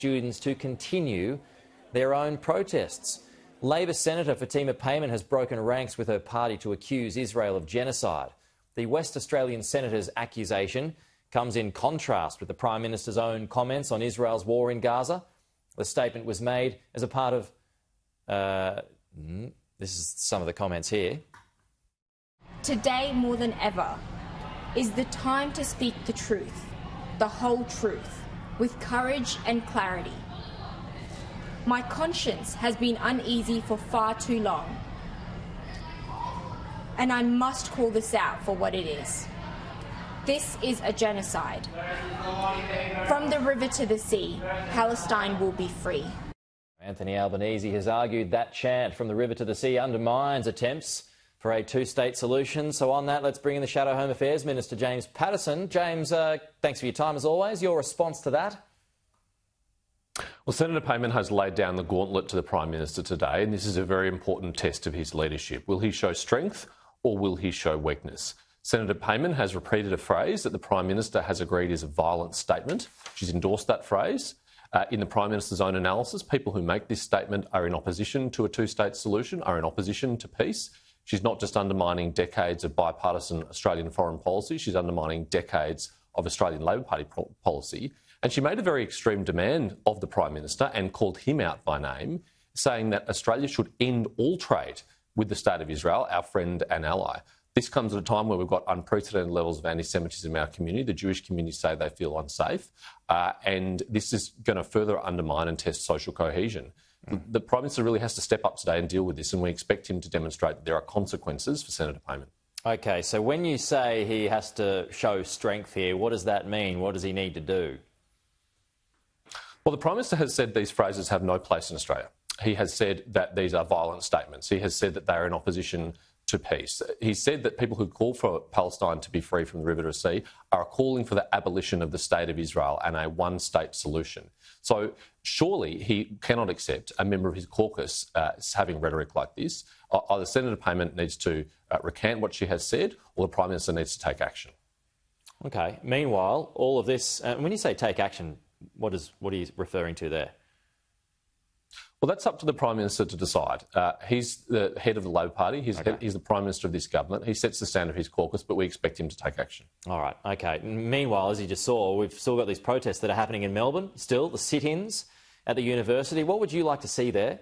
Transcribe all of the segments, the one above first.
students to continue their own protests. Labor Senator Senator Payman has broken ranks with her party to accuse Israel of genocide. The West Australian senator's accusation comes in contrast with the Prime Minister's own comments on Israel's war in Gaza. The statement was made as a part of... this is some of the comments here. Today, more than ever, is the time to speak the truth, the whole truth, with courage and clarity. My conscience has been uneasy for far too long, and I must call this out for what it is. This is a genocide. From the river to the sea, Palestine will be free. Anthony Albanese has argued that chant, from the river to the sea, undermines attempts for a two-state solution. So on that, let's bring in the Shadow Home Affairs Minister, James Patterson. James, thanks for your time as always. Your response to that? Well, Senator Payman has laid down the gauntlet to the Prime Minister today, and this is a very important test of his leadership. Will he show strength or will he show weakness? Senator Payman has repeated a phrase that the Prime Minister has agreed is a violent statement. She's endorsed that phrase. In the Prime Minister's own analysis, people who make this statement are in opposition to a two-state solution, are in opposition to peace. She's not just undermining decades of bipartisan Australian foreign policy, she's undermining decades of Australian Labor Party policy. And she made a very extreme demand of the Prime Minister and called him out by name, saying that Australia should end all trade with the State of Israel, our friend and ally. This comes at a time where we've got unprecedented levels of anti-Semitism in our community. The Jewish community say they feel unsafe, and this is going to further undermine and test social cohesion. The Prime Minister really has to step up today and deal with this, and we expect him to demonstrate that there are consequences for Senator Payman. OK, so when you say he has to show strength here, what does that mean? What does he need to do? Well, the Prime Minister has said these phrases have no place in Australia. He has said that these are violent statements. He has said that they are in opposition to peace. He said that people who call for Palestine to be free from the river to the sea are calling for the abolition of the State of Israel and a one-state solution. So surely he cannot accept a member of his caucus having rhetoric like this. Either Senator Payman needs to recant what she has said, or the Prime Minister needs to take action. OK. Meanwhile, all of this... when you say take action, what are you referring to there? Well, that's up to the Prime Minister to decide. He's the head of the Labor Party. He's the Prime Minister of this government. He sets the standard of his caucus, but we expect him to take action. All right, OK. Meanwhile, as you just saw, we've still got these protests that are happening in Melbourne, still, the sit-ins at the university. What would you like to see there?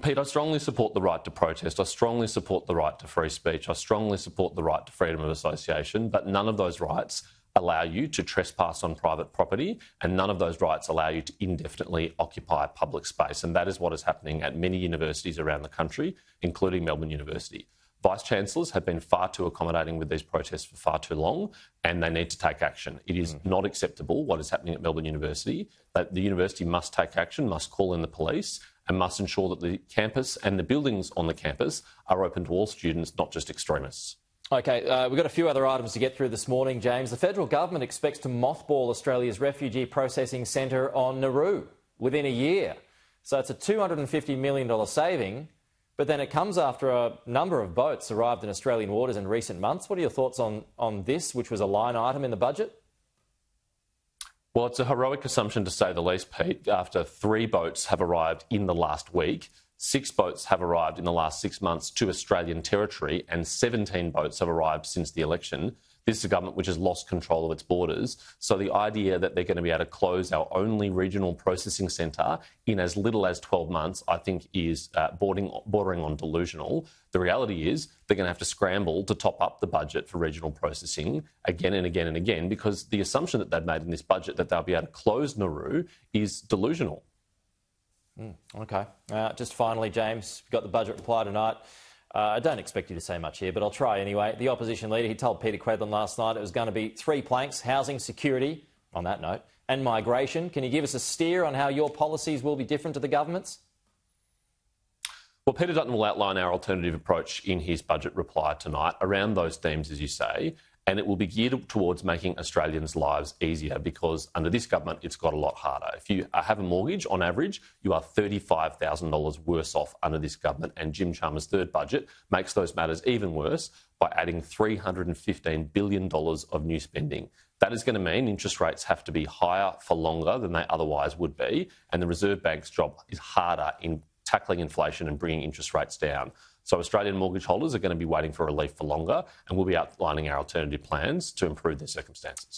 Pete, I strongly support the right to protest. I strongly support the right to free speech. I strongly support the right to freedom of association, but none of those rights allow you to trespass on private property, and none of those rights allow you to indefinitely occupy public space. And that is what is happening at many universities around the country, including Melbourne University. Vice-Chancellors have been far too accommodating with these protests for far too long, and they need to take action. It is not acceptable what is happening at Melbourne University. That the university must take action, must call in the police, and must ensure that the campus and the buildings on the campus are open to all students, not just extremists. OK, we've got a few other items to get through this morning, James. The federal government expects to mothball Australia's refugee processing centre on Nauru within a year. So it's a $250 million saving, but then it comes after a number of boats arrived in Australian waters in recent months. What are your thoughts on this, which was a line item in the budget? Well, it's a heroic assumption to say the least, Pete. After 3 boats have arrived in the last week, 6 boats have arrived in the last 6 months to Australian territory, and 17 boats have arrived since the election. This is a government which has lost control of its borders. So the idea that they're going to be able to close our only regional processing centre in as little as 12 months, I think is bordering on delusional. The reality is they're going to have to scramble to top up the budget for regional processing again and again and again, because the assumption that they've made in this budget that they'll be able to close Nauru is delusional. OK. Just finally, James, we've got the budget reply tonight. I don't expect you to say much here, but I'll try anyway. The opposition leader, he told Peter Credlin last night it was going to be 3 planks: housing, security, on that note, and migration. Can you give us a steer on how your policies will be different to the government's? Well, Peter Dutton will outline our alternative approach in his budget reply tonight around those themes, as you say, and it will be geared towards making Australians' lives easier, because under this government it's got a lot harder. If you have a mortgage, on average, you are $35,000 worse off under this government, and Jim Chalmers' third budget makes those matters even worse by adding $315 billion of new spending. That is going to mean interest rates have to be higher for longer than they otherwise would be, and the Reserve Bank's job is harder in tackling inflation and bringing interest rates down. So Australian mortgage holders are going to be waiting for relief for longer, and we'll be outlining our alternative plans to improve their circumstances.